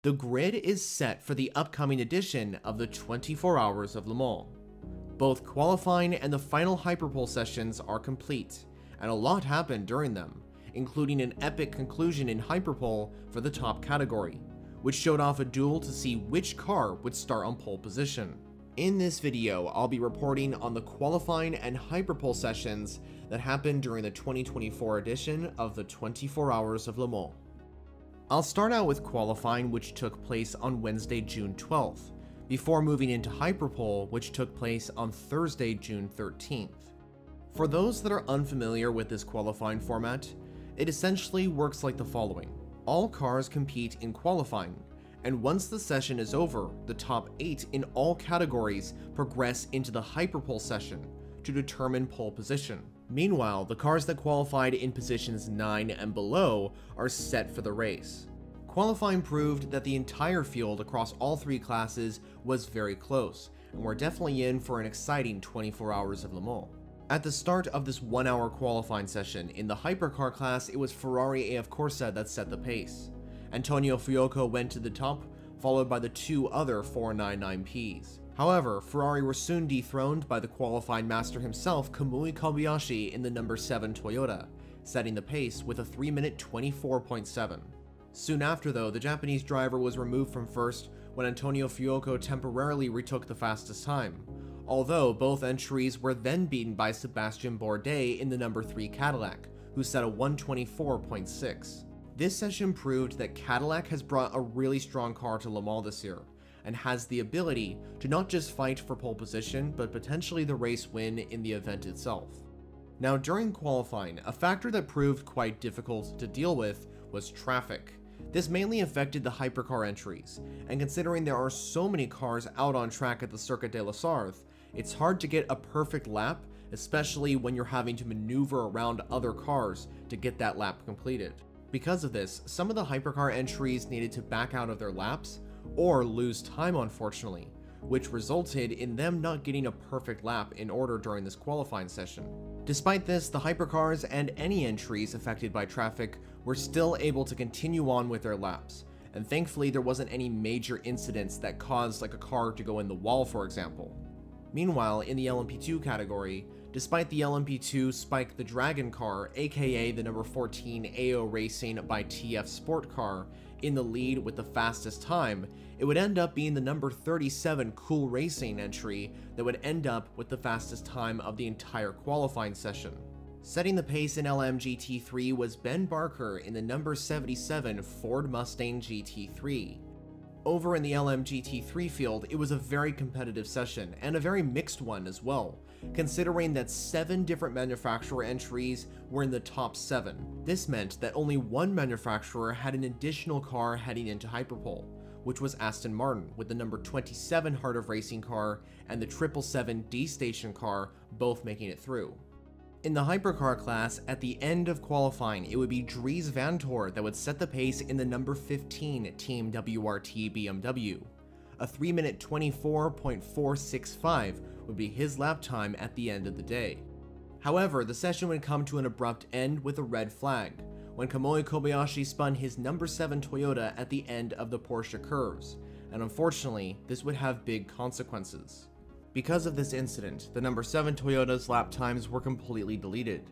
The grid is set for the upcoming edition of the 24 Hours of Le Mans. Both qualifying and the final Hyperpole sessions are complete, and a lot happened during them, including an epic conclusion in Hyperpole for the top category, which showed off a duel to see which car would start on pole position. In this video, I'll be reporting on the qualifying and Hyperpole sessions that happened during the 2024 edition of the 24 Hours of Le Mans. I'll start out with qualifying, which took place on Wednesday, June 12th, before moving into Hyperpole, which took place on Thursday, June 13th. For those that are unfamiliar with this qualifying format, it essentially works like the following. All cars compete in qualifying, and once the session is over, the top 8 in all categories progress into the Hyperpole session to determine pole position. Meanwhile, the cars that qualified in positions 9 and below are set for the race. Qualifying proved that the entire field across all 3 classes was very close, and we're definitely in for an exciting 24 Hours of Le Mans. At the start of this 1-hour qualifying session, in the hypercar class, it was Ferrari AF Corsa that set the pace. Antonio Fuoco went to the top, followed by the 2 other 499Ps. However, Ferrari were soon dethroned by the qualifying master himself, Kamui Kobayashi, in the number 7 Toyota, setting the pace with a 3-minute 24.7. Soon after though, the Japanese driver was removed from first when Antonio Fuoco temporarily retook the fastest time, although both entries were then beaten by Sebastian Bourdais in the number 3 Cadillac, who set a 124.6. This session proved that Cadillac has brought a really strong car to Le Mans this year, and has the ability to not just fight for pole position, but potentially the race win in the event itself. Now during qualifying, a factor that proved quite difficult to deal with was traffic. This mainly affected the hypercar entries, and considering there are so many cars out on track at the Circuit de la Sarthe, it's hard to get a perfect lap, especially when you're having to maneuver around other cars to get that lap completed. Because of this, some of the hypercar entries needed to back out of their laps, or lose time unfortunately, which resulted in them not getting a perfect lap in order during this qualifying session. Despite this, the hypercars and any entries affected by traffic were still able to continue on with their laps, and thankfully there wasn't any major incidents that caused like a car to go in the wall, for example. Meanwhile, in the LMP2 category, despite the LMP2 Spike the Dragon car, aka the number 14 AO Racing by TF Sport car, in the lead with the fastest time, it would end up being the number 37 Cool Racing entry that would end up with the fastest time of the entire qualifying session. Setting the pace in LMGT3 was Ben Barker in the number 77 Ford Mustang GT3. Over in the LMGT3 field, it was a very competitive session, and a very mixed one as well, considering that 7 different manufacturer entries were in the top 7. This meant that only one manufacturer had an additional car heading into Hyperpole, which was Aston Martin, with the number 27 Heart of Racing car and the 777 D-Station car both making it through. In the hypercar class, at the end of qualifying, it would be Dries Vanthoor that would set the pace in the number 15 Team WRT BMW. A 3-minute 24.465 would be his lap time at the end of the day. However, the session would come to an abrupt end with a red flag, when Kamui Kobayashi spun his number 7 Toyota at the end of the Porsche curves, and unfortunately, this would have big consequences. Because of this incident, the number 7 Toyota's lap times were completely deleted,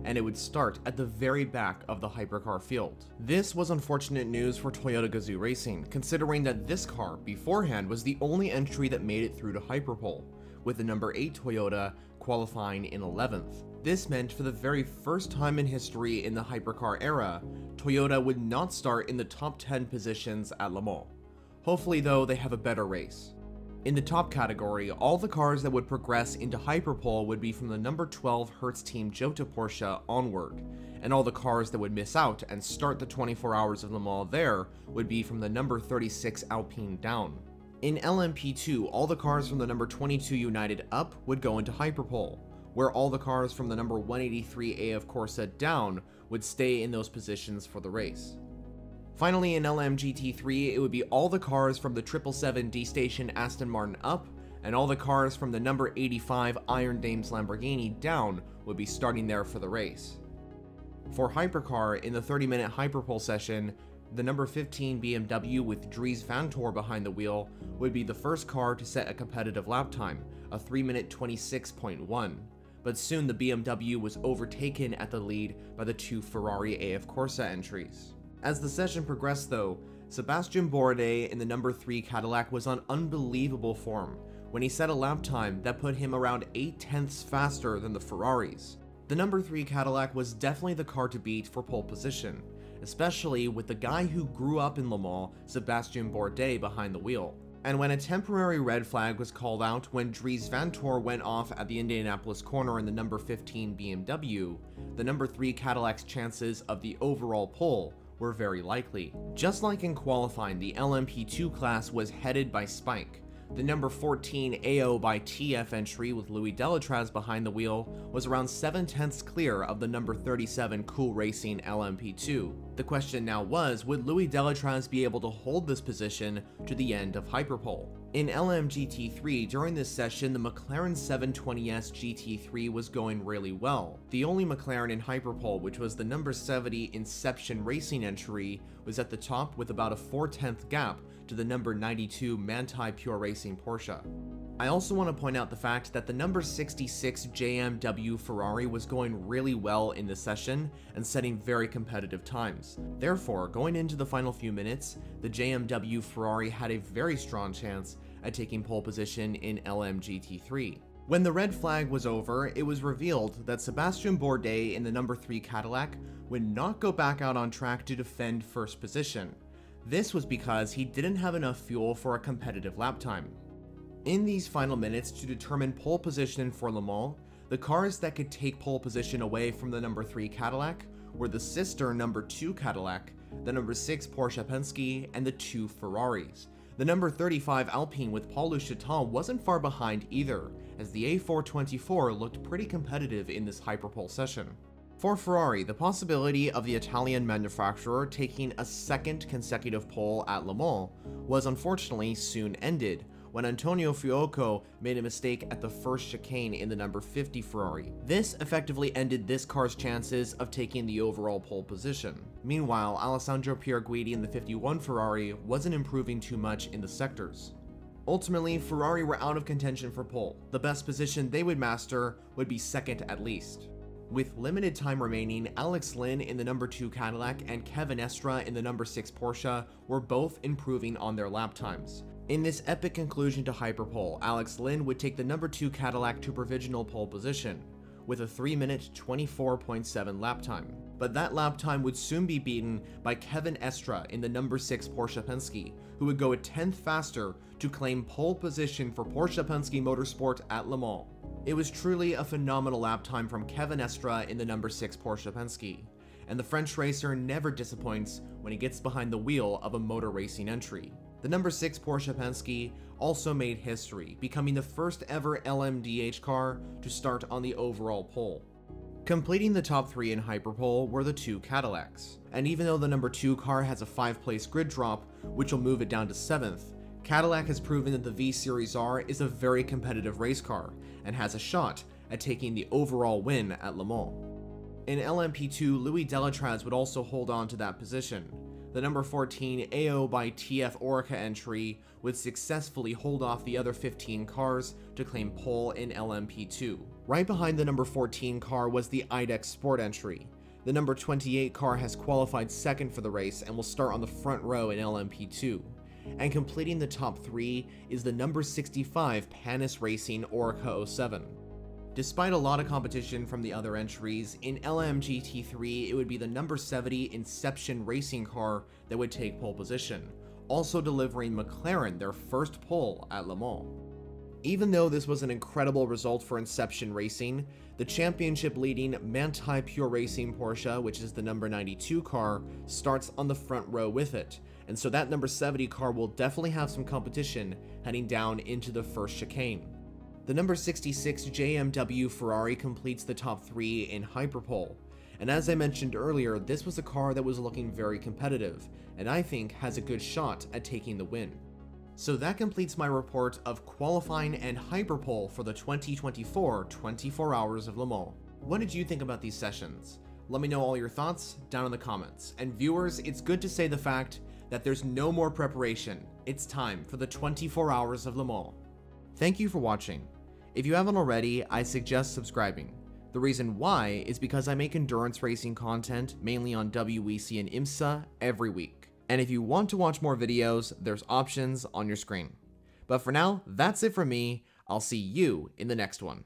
and it would start at the very back of the hypercar field. This was unfortunate news for Toyota Gazoo Racing, considering that this car beforehand was the only entry that made it through to Hyperpole, with the number 8 Toyota qualifying in 11th. This meant for the very first time in history in the hypercar era, Toyota would not start in the top 10 positions at Le Mans. Hopefully though, they have a better race. In the top category, all the cars that would progress into Hyperpole would be from the number 12 Hertz Team Jota Porsche onward, and all the cars that would miss out and start the 24 Hours of Le Mans there would be from the number 36 Alpine down. In LMP2, all the cars from the number 22 United up would go into Hyperpole, where all the cars from the number 183 AF Corsa down would stay in those positions for the race. Finally, in LMGT3, it would be all the cars from the 777 D-Station Aston Martin up, and all the cars from the number 85 Iron Dames Lamborghini down would be starting there for the race. For Hypercar, in the 30-minute Hyperpole session, The number 15 BMW with Dries Vanthoor behind the wheel would be the first car to set a competitive lap time, a 3-minute 26.1. But soon the BMW was overtaken at the lead by the 2 Ferrari AF Corsa entries. As the session progressed though, Sébastien Bourdais in the number 3 Cadillac was on unbelievable form when he set a lap time that put him around 8/10ths faster than the Ferraris. The number 3 Cadillac was definitely the car to beat for pole position, especially with the guy who grew up in Le Mans, Sébastien Bourdais, behind the wheel. And when a temporary red flag was called out when Dries Vanthoor went off at the Indianapolis corner in the number 15 BMW, the number 3 Cadillac's chances of the overall pole were very likely. Just like in qualifying, the LMP2 class was headed by Spike. The number 14 AO by TF entry with Louis Delatraz behind the wheel was around 7/10ths clear of the number 37 Cool Racing LMP2. The question now was, would Louis Delatraz be able to hold this position to the end of Hyperpole? In LMGT3, during this session, the McLaren 720S GT3 was going really well. The only McLaren in Hyperpole, which was the number 70 Inception Racing entry, was at the top with about a 4/10th gap to the number 92 Manthey Pure Racing Porsche. I also want to point out the fact that the number 66 JMW Ferrari was going really well in this session and setting very competitive times. Therefore, going into the final few minutes, the JMW Ferrari had a very strong chance at taking pole position in LMGT3. When the red flag was over, it was revealed that Sébastien Bourdais in the number 3 Cadillac would not go back out on track to defend first position. This was because he didn't have enough fuel for a competitive lap time. In these final minutes to determine pole position for Le Mans, the cars that could take pole position away from the number 3 Cadillac were the sister number 2 Cadillac, the number 6 Porsche Penske, and the 2 Ferraris. The number 35 Alpine with Paul Le Chaton wasn't far behind either, as the A424 looked pretty competitive in this Hyperpole session. For Ferrari, the possibility of the Italian manufacturer taking a second consecutive pole at Le Mans was unfortunately soon ended when Antonio Fuoco made a mistake at the first chicane in the number 50 Ferrari. This effectively ended this car's chances of taking the overall pole position. Meanwhile, Alessandro Pierguidi in the 51 Ferrari wasn't improving too much in the sectors. Ultimately, Ferrari were out of contention for pole. The best position they would master would be second at least. With limited time remaining, Alex Lynn in the number 2 Cadillac and Kevin Estre in the number 6 Porsche were both improving on their lap times. In this epic conclusion to Hyperpole, Alex Lynn would take the number 2 Cadillac to provisional pole position, with a 3-minute 24.7 lap time. But that lap time would soon be beaten by Kevin Estre in the number 6 Porsche Penske, who would go a 10th faster to claim pole position for Porsche Penske Motorsport at Le Mans. It was truly a phenomenal lap time from Kevin Estre in the number 6 Porsche Penske, and the French racer never disappoints when he gets behind the wheel of a motor racing entry. The number 6 Porsche Penske also made history, becoming the first ever LMDH car to start on the overall pole. Completing the top 3 in Hyperpole were the 2 Cadillacs, and even though the number 2 car has a 5-place grid drop, which will move it down to 7th, Cadillac has proven that the V-Series R is a very competitive race car, and has a shot at taking the overall win at Le Mans. In LMP2, Louis Delatraz would also hold on to that position. The number 14 AO by TF Orica entry would successfully hold off the other 15 cars to claim pole in LMP2. Right behind the number 14 car was the IDEX Sport entry. The number 28 car has qualified second for the race and will start on the front row in LMP2. And completing the top 3 is the number 65 Panis Racing Orica 07. Despite a lot of competition from the other entries, in LMGT3 it would be the number 70 Inception Racing car that would take pole position, also delivering McLaren their first pole at Le Mans. Even though this was an incredible result for Inception Racing, the championship leading Manthey Pure Racing Porsche, which is the number 92 car, starts on the front row with it, and so that number 70 car will definitely have some competition heading down into the first chicane. The number 66 JMW Ferrari completes the top 3 in Hyperpole, and as I mentioned earlier, this was a car that was looking very competitive, and I think has a good shot at taking the win. So that completes my report of qualifying and Hyperpole for the 2024 24 Hours of Le Mans. What did you think about these sessions? let me know all your thoughts down in the comments. And viewers, it's good to say the fact that there's no more preparation. It's time for the 24 hours of Le Mans. Thank you for watching. If you haven't already, I suggest subscribing. The reason why is because I make endurance racing content mainly on WEC and IMSA every week. And if you want to watch more videos, there's options on your screen. But for now, that's it from me. I'll see you in the next one.